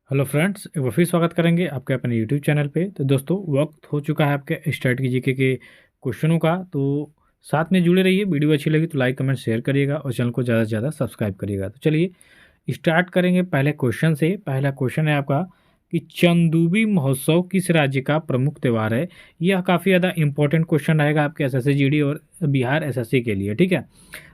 Hello friends, एक बार फिर स्वागत करेंगे आपके अपने यूट्यूब चैनल पे। तो दोस्तों, वक्त हो चुका है आपके स्ट्रैटेजी जीके के क्वेश्चनों का। तो साथ में जुड़े रहिए। वीडियो अच्छी लगी तो लाइक कमेंट शेयर करिएगा और चैनल को ज़्यादा से ज़्यादा सब्सक्राइब करिएगा। तो चलिए स्टार्ट करेंगे पहले क्वेश्चन से। पहला क्वेश्चन है आपका कि चंदूबी महोत्सव किस राज्य का प्रमुख त्यौहार है। यह काफ़ी ज़्यादा इंपॉर्टेंट क्वेश्चन रहेगा आपके एसएससी जीडी और बिहार एसएससी के लिए। ठीक है,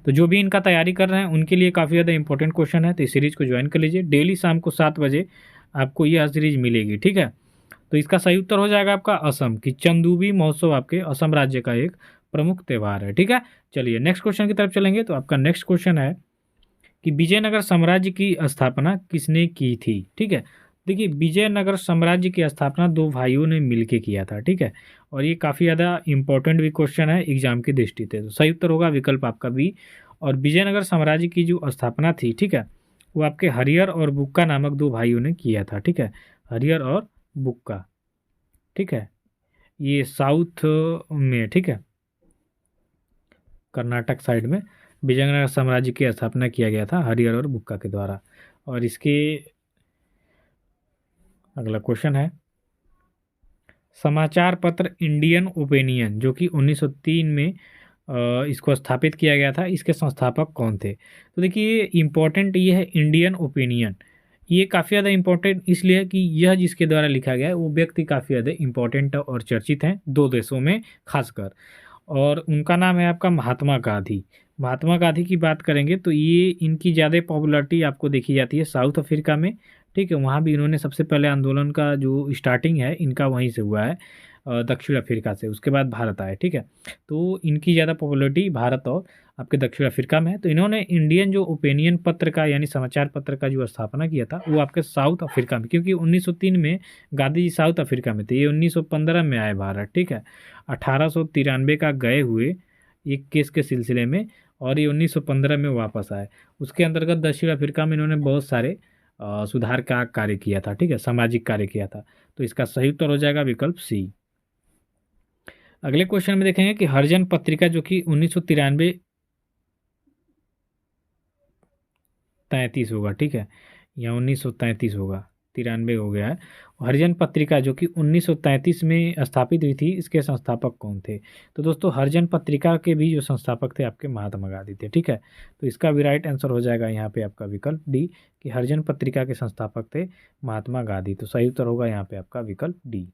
तो जो भी इनका तैयारी कर रहे हैं उनके लिए काफ़ी ज़्यादा इंपॉर्टेंट क्वेश्चन है। तो इस सीरीज़ को ज्वाइन कर लीजिए। डेली शाम को 7 बजे आपको यह सीरीज मिलेगी। ठीक है, तो इसका सही उत्तर हो जाएगा आपका असम की चंदूबी महोत्सव आपके असम राज्य का एक प्रमुख त्यौहार है। ठीक है, चलिए नेक्स्ट क्वेश्चन की तरफ चलेंगे। तो आपका नेक्स्ट क्वेश्चन है कि विजयनगर साम्राज्य की स्थापना किसने की थी। ठीक है, देखिए विजयनगर साम्राज्य की स्थापना दो भाइयों ने मिलकर किया था। ठीक है, और ये काफ़ी ज़्यादा इंपॉर्टेंट भी क्वेश्चन है एग्जाम की दृष्टि से। तो सही उत्तर होगा विकल्प आपका बी। और विजयनगर साम्राज्य की जो स्थापना थी, ठीक है, वो आपके हरियर और बुक्का नामक दो भाइयों ने किया था। ठीक है, हरियर और बुक्का। ठीक है, ये साउथ में, ठीक है, कर्नाटक साइड में विजयनगर साम्राज्य की स्थापना किया गया था हरियर और बुक्का के द्वारा। और इसके अगला क्वेश्चन है समाचार पत्र इंडियन ओपिनियन जो कि 1903 में इसको स्थापित किया गया था, इसके संस्थापक कौन थे। तो देखिए इम्पोर्टेंट ये है इंडियन ओपिनियन। ये काफ़ी ज़्यादा इम्पोर्टेंट इसलिए है कि यह जिसके द्वारा लिखा गया है वो व्यक्ति काफ़ी ज़्यादा इम्पोर्टेंट और चर्चित हैं दो देशों में खासकर। और उनका नाम है आपका महात्मा गांधी। महात्मा गांधी की बात करेंगे तो ये इनकी ज़्यादा पॉपुलरिटी आपको देखी जाती है साउथ अफ्रीका में। ठीक है, वहाँ भी इन्होंने सबसे पहले आंदोलन का जो स्टार्टिंग है इनका वहीं से हुआ है, दक्षिण अफ्रीका से। उसके बाद भारत आए। ठीक है, तो इनकी ज़्यादा पॉपुलरिटी भारत और आपके दक्षिण अफ्रीका में है। तो इन्होंने इंडियन जो ओपिनियन पत्र का यानी समाचार पत्र का जो स्थापना किया था वो आपके साउथ अफ्रीका में, क्योंकि 1903 में गांधी जी साउथ अफ्रीका में थे। ये 1915 में आए भारत। ठीक है, 1893 का गए हुए एक केस के सिलसिले में, और ये 1915 में वापस आए। उसके अंतर्गत दक्षिण अफ्रीका में इन्होंने बहुत सारे सुधार का कार्य किया था। ठीक है, सामाजिक कार्य किया था। तो इसका सही उत्तर हो जाएगा विकल्प सी। अगले क्वेश्चन में देखेंगे कि हरिजन पत्रिका जो कि 1993 33 होगा। ठीक है, या 1933 होगा, 93 हो गया है। हरिजन पत्रिका जो कि 1933 में स्थापित हुई थी, इसके संस्थापक कौन थे। तो दोस्तों हरिजन पत्रिका के भी जो संस्थापक थे आपके महात्मा गांधी थे। ठीक है, तो इसका भी राइट आंसर हो जाएगा यहाँ पे आपका विकल्प डी कि हरिजन पत्रिका के संस्थापक थे महात्मा गांधी। तो सही उत्तर होगा यहाँ पे आपका विकल्प डी।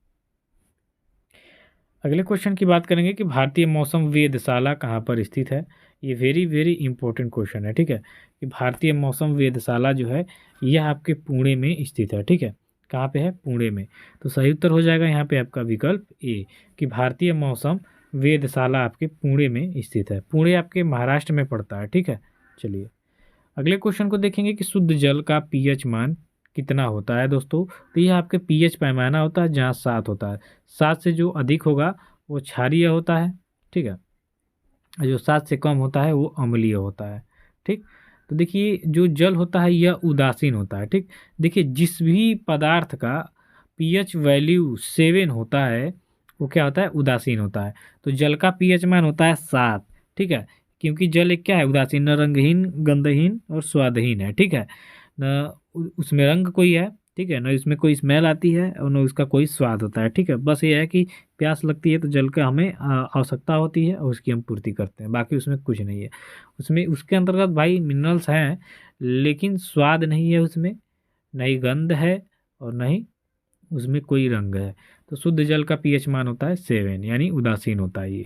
अगले क्वेश्चन की बात करेंगे कि भारतीय मौसम वेधशाला कहाँ पर स्थित है। ये वेरी वेरी इंपॉर्टेंट क्वेश्चन है। ठीक है, कि भारतीय मौसम वेधशाला जो है यह आपके पुणे में स्थित है। ठीक है, कहाँ पे है, पुणे में। तो सही उत्तर हो जाएगा यहाँ पे आपका विकल्प ए कि भारतीय मौसम वेधशाला आपके पुणे में स्थित है। पुणे आपके महाराष्ट्र में पड़ता है। ठीक है, चलिए अगले क्वेश्चन को देखेंगे कि शुद्ध जल का पीएच मान कितना होता है दोस्तों। तो यह आपके पीएच पैमाना होता है जहाँ 7 होता है। 7 से जो अधिक होगा वो क्षारीय होता है। ठीक है, और जो 7 से कम होता है वो अम्लीय होता है। ठीक, तो देखिए जो जल होता है यह उदासीन होता है। ठीक, देखिए जिस भी पदार्थ का पीएच वैल्यू 7 होता है वो क्या होता है, उदासीन होता है। तो जल का पीएच मान होता है 7। ठीक है, क्योंकि जल एक क्या है, उदासीन, न रंगहीन, गंधहीन और स्वादहीन है। ठीक है, न उसमें रंग कोई है, ठीक है, न इसमें कोई स्मेल आती है और न उसका कोई स्वाद होता है। ठीक है, बस ये है कि प्यास लगती है तो जल का हमें आवश्यकता होती है और उसकी हम पूर्ति करते हैं, बाकी उसमें कुछ नहीं है। उसमें उसके अंतर्गत भाई मिनरल्स हैं लेकिन स्वाद नहीं है उसमें, न ही गंध है और न ही उसमें कोई रंग है। तो शुद्ध जल का पीएच मान होता है 7, यानी उदासीन होता है ये।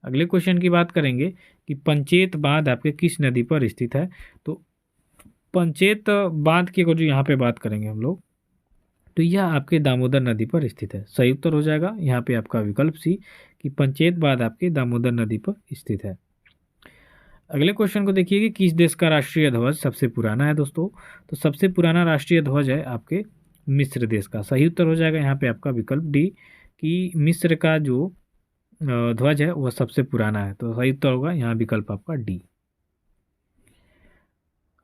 अगले क्वेश्चन की बात करेंगे कि पंचेत बांध आपके किस नदी पर स्थित है। तो पंचेत बांध की अगर जो यहाँ पे बात करेंगे हम लोग तो यह आपके दामोदर नदी पर स्थित है। सही उत्तर हो जाएगा यहाँ पे आपका विकल्प सी कि पंचेत बांध आपके दामोदर नदी पर स्थित है। अगले क्वेश्चन को देखिए कि किस देश का राष्ट्रीय ध्वज सबसे पुराना है दोस्तों। तो सबसे पुराना राष्ट्रीय ध्वज है आपके मिस्र देश का। सही उत्तर हो जाएगा यहाँ पे आपका विकल्प डी कि मिस्र का जो ध्वज है वह सबसे पुराना है। तो सही उत्तर होगा यहाँ विकल्प आपका डी।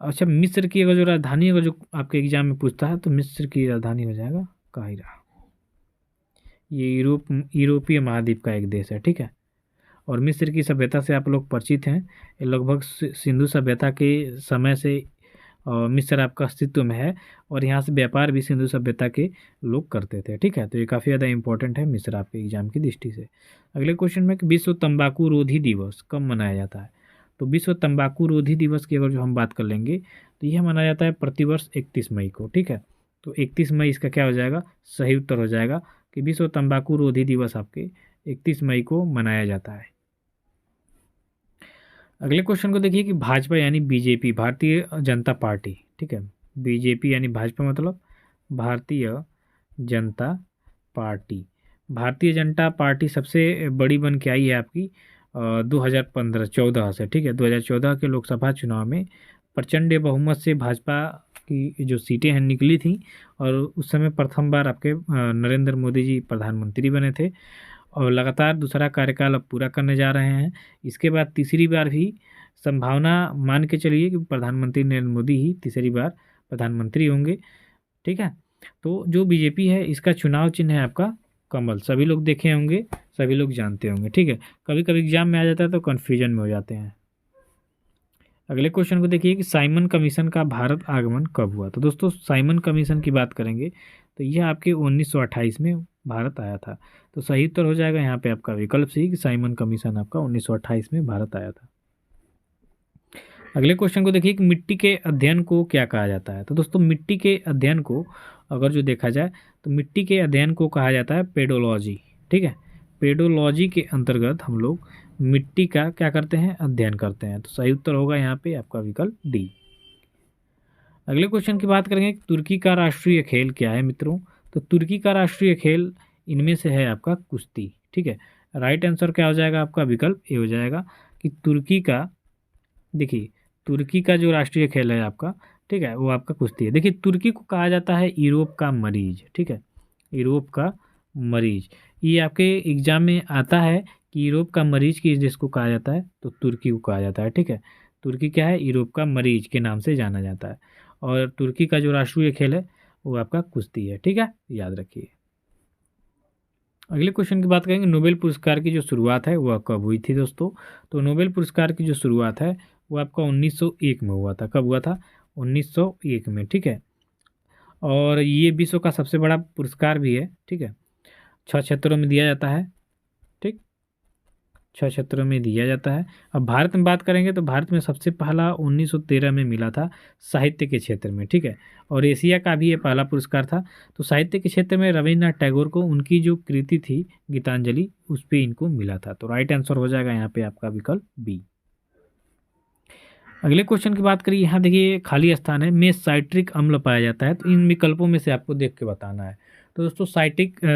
अच्छा, मिस्र की अगर जो राजधानी अगर जो आपके एग्जाम में पूछता है तो मिस्र की राजधानी हो जाएगा काहिरा। ये यूरोपीय महाद्वीप का एक देश है। ठीक है, और मिस्र की सभ्यता से आप लोग परिचित हैं। ये लगभग सिंधु सभ्यता के समय से मिस्र आपका अस्तित्व में है, और यहाँ से व्यापार भी सिंधु सभ्यता के लोग करते थे। ठीक है, तो ये काफ़ी ज़्यादा इंपॉर्टेंट है मिस्र आपके एग्जाम की दृष्टि से। अगले क्वेश्चन में कि विश्व तंबाकू रोधी दिवस कब मनाया जाता है? तो विश्व तंबाकू रोधी दिवस की अगर जो हम बात कर लेंगे तो यह मनाया जाता है प्रतिवर्ष 31 मई को। ठीक है, तो 31 मई इसका क्या हो जाएगा, सही उत्तर हो जाएगा कि विश्व तंबाकू रोधी दिवस आपके 31 मई को मनाया जाता है। अगले क्वेश्चन को देखिए कि भाजपा यानी बीजेपी, भारतीय जनता पार्टी, ठीक है, बीजेपी यानी भाजपा मतलब भारतीय जनता पार्टी, भारतीय जनता पार्टी सबसे बड़ी बन के आई है आपकी 2015-14 से। ठीक है, 2014 के लोकसभा चुनाव में प्रचंड बहुमत से भाजपा की जो सीटें हैं निकली थी, और उस समय प्रथम बार आपके नरेंद्र मोदी जी प्रधानमंत्री बने थे, और लगातार दूसरा कार्यकाल अब पूरा करने जा रहे हैं। इसके बाद तीसरी बार भी संभावना मान के चलिए कि प्रधानमंत्री नरेंद्र मोदी ही तीसरी बार प्रधानमंत्री होंगे। ठीक है, तो जो बीजेपी है इसका चुनाव चिन्ह है आपका कमल, सभी लोग देखे होंगे, सभी लोग जानते होंगे। ठीक है, कभी कभी एग्जाम में आ जाता है तो कन्फ्यूजन में हो जाते हैं। अगले क्वेश्चन को देखिए कि साइमन कमीशन का भारत आगमन कब हुआ? तो दोस्तों साइमन कमीशन की बात करेंगे तो यह आपके 1928 में भारत आया था। तो सही उत्तर हो जाएगा यहाँ पे आपका विकल्प सी कि साइमन कमीशन आपका 1928 में भारत आया था। अगले क्वेश्चन को देखिए कि मिट्टी के अध्ययन को क्या कहा जाता है? तो दोस्तों मिट्टी के अध्ययन को अगर जो देखा जाए तो मिट्टी के अध्ययन को कहा जाता है पेडोलॉजी। ठीक है, पेडोलॉजी के अंतर्गत हम लोग मिट्टी का क्या करते हैं, अध्ययन करते हैं। तो सही उत्तर होगा यहाँ पे आपका विकल्प डी। अगले क्वेश्चन की बात करेंगे तुर्की का राष्ट्रीय खेल क्या है मित्रों? तो तुर्की का राष्ट्रीय खेल इनमें से है आपका कुश्ती। ठीक है, राइट आंसर क्या हो जाएगा आपका विकल्प ए हो जाएगा कि तुर्की का, देखिए तुर्की का जो राष्ट्रीय खेल है आपका, ठीक है, वो आपका कुश्ती है। देखिए तुर्की को कहा जाता है यूरोप का मरीज। ठीक है, यूरोप का मरीज, ये आपके एग्जाम में आता है कि यूरोप का मरीज किस देश को कहा जाता है? तो तुर्की को कहा जाता है। ठीक है, तुर्की क्या है, यूरोप का मरीज के नाम से जाना जाता है, और तुर्की का जो राष्ट्रीय खेल है वो आपका कुश्ती है। ठीक है, याद रखिए। अगले क्वेश्चन की बात करेंगे नोबेल पुरस्कार की जो शुरुआत है वह कब हुई थी दोस्तों? तो नोबेल पुरस्कार की जो शुरुआत है वो आपका 1901 में हुआ था। कब हुआ था? 1901 में। ठीक है, और ये विश्व का सबसे बड़ा पुरस्कार भी है। ठीक है, 6 क्षेत्रों में दिया जाता है। ठीक, 6 क्षेत्रों में दिया जाता है। अब भारत में बात करेंगे तो भारत में सबसे पहला 1913 में मिला था साहित्य के क्षेत्र में। ठीक है, और एशिया का भी ये पहला पुरस्कार था। तो साहित्य के क्षेत्र में रविन्द्रनाथ टैगोर को उनकी जो कृति थी गीतांजलि, उस पर इनको मिला था। तो राइट आंसर हो जाएगा यहाँ पे आपका विकल्प बी। अगले क्वेश्चन की बात करिए, यहाँ देखिए खाली स्थान है में साइट्रिक अम्ल पाया जाता है, तो इन विकल्पों में से आपको देख के बताना है। तो दोस्तों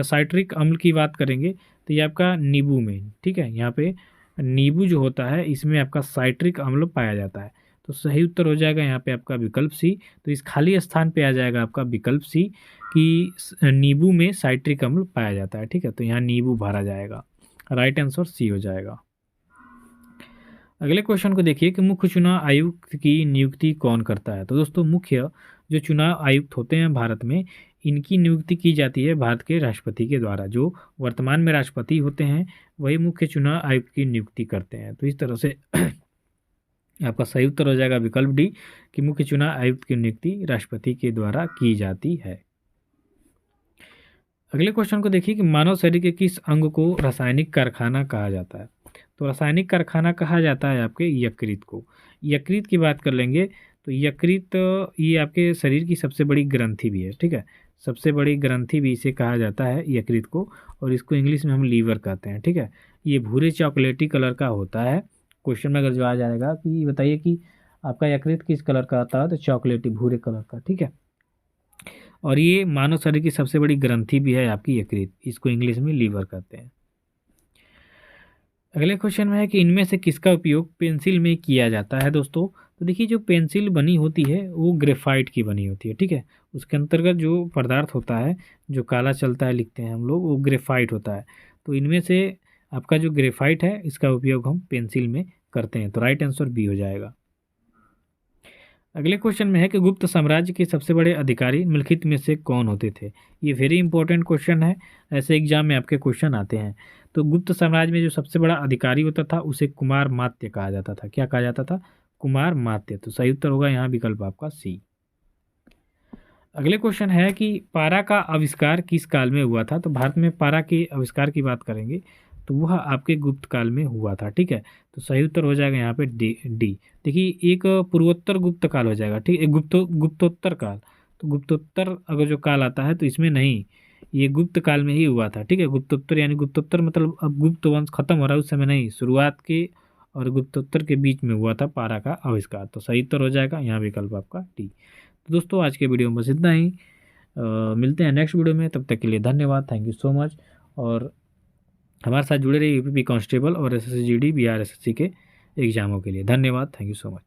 साइट्रिक अम्ल की बात करेंगे तो ये आपका नींबू में, ठीक है, यहाँ पे नींबू जो होता है इसमें आपका साइट्रिक अम्ल पाया जाता है। तो सही उत्तर हो जाएगा यहाँ पे आपका विकल्प सी। तो इस खाली स्थान पे आ जाएगा आपका विकल्प सी कि नींबू में साइट्रिक अम्ल पाया जाता है। ठीक है, तो यहाँ नींबू भरा जाएगा, राइट आंसर सी हो जाएगा। अगले क्वेश्चन को देखिए कि मुख्य चुनाव आयुक्त की नियुक्ति कौन करता है? तो दोस्तों मुख्य जो चुनाव आयुक्त होते हैं भारत में, इनकी नियुक्ति की जाती है भारत के राष्ट्रपति के द्वारा। जो वर्तमान में राष्ट्रपति होते हैं वही मुख्य चुनाव आयुक्त की नियुक्ति करते हैं। तो इस तरह से आपका सही उत्तर हो जाएगा विकल्प डी कि मुख्य चुनाव आयुक्त की नियुक्ति राष्ट्रपति के द्वारा की जाती है। अगले क्वेश्चन को देखिए कि मानव शरीर के किस अंग को रासायनिक कारखाना कहा जाता है? तो रासायनिक कारखाना कहा जाता है आपके यकृत को। यकृत की बात कर लेंगे तो यकृत ये आपके शरीर की सबसे बड़ी ग्रंथि भी है। ठीक है, सबसे बड़ी ग्रंथि भी इसे कहा जाता है यकृत को, और इसको इंग्लिश में हम लीवर कहते हैं। ठीक है, ये भूरे चॉकलेटी कलर का होता है। क्वेश्चन में अगर जो आ जाएगा कि बताइए कि आपका यकृत किस कलर का आता है, तो चॉकलेटी भूरे कलर का। ठीक है, और ये मानव शरीर की सबसे बड़ी ग्रंथि भी है आपकी यकृत, इसको इंग्लिश में लीवर कहते हैं। अगले क्वेश्चन में है कि इनमें से किसका उपयोग पेंसिल में किया जाता है दोस्तों? तो देखिए जो पेंसिल बनी होती है वो ग्रेफाइट की बनी होती है। ठीक है, उसके अंतर्गत जो पदार्थ होता है जो काला चलता है लिखते हैं हम लोग, वो ग्रेफाइट होता है। तो इनमें से आपका जो ग्रेफाइट है इसका उपयोग हम पेंसिल में करते हैं। तो राइट आंसर बी हो जाएगा। अगले क्वेश्चन में है कि गुप्त साम्राज्य के सबसे बड़े अधिकारी निम्नलिखित में से कौन होते थे? ये वेरी इंपॉर्टेंट क्वेश्चन है, ऐसे एग्जाम में आपके क्वेश्चन आते हैं। तो गुप्त साम्राज्य में जो सबसे बड़ा अधिकारी होता था उसे कुमार मात्य कहा जाता था। क्या कहा जाता था? कुमार मात्य। तो सही उत्तर होगा यहाँ विकल्प आपका सी। अगले क्वेश्चन है कि पारा का आविष्कार किस काल में हुआ था। तो भारत में पारा के आविष्कार की बात करेंगे तो वह आपके गुप्त काल में हुआ था, ठीक है। तो सही उत्तर हो जाएगा यहाँ पे डी डी। देखिए एक पूर्वोत्तर गुप्त काल हो जाएगा, ठीक है, गुप्तोत्तर काल। तो गुप्तोत्तर अगर जो काल आता है तो इसमें नहीं, ये गुप्त काल में ही हुआ था, ठीक है। गुप्तोत्तर यानी गुप्तोत्तर मतलब अब गुप्त वंश खत्म हो रहा है उस समय नहीं, शुरुआत के और गुप्तोत्तर के बीच में हुआ था पारा का आविष्कार। तो सही उत्तर हो जाएगा यहाँ विकल्प आपका डी। तो दोस्तों आज के वीडियो में बस इतना ही। मिलते हैं नेक्स्ट वीडियो में, तब तक के लिए धन्यवाद, थैंक यू सो मच। और हमारे साथ जुड़े रहिए यूपीपी कांस्टेबल और एसएससी जीडी बिहार एसएससी के एग्जामों के लिए। धन्यवाद, थैंक यू सो मच।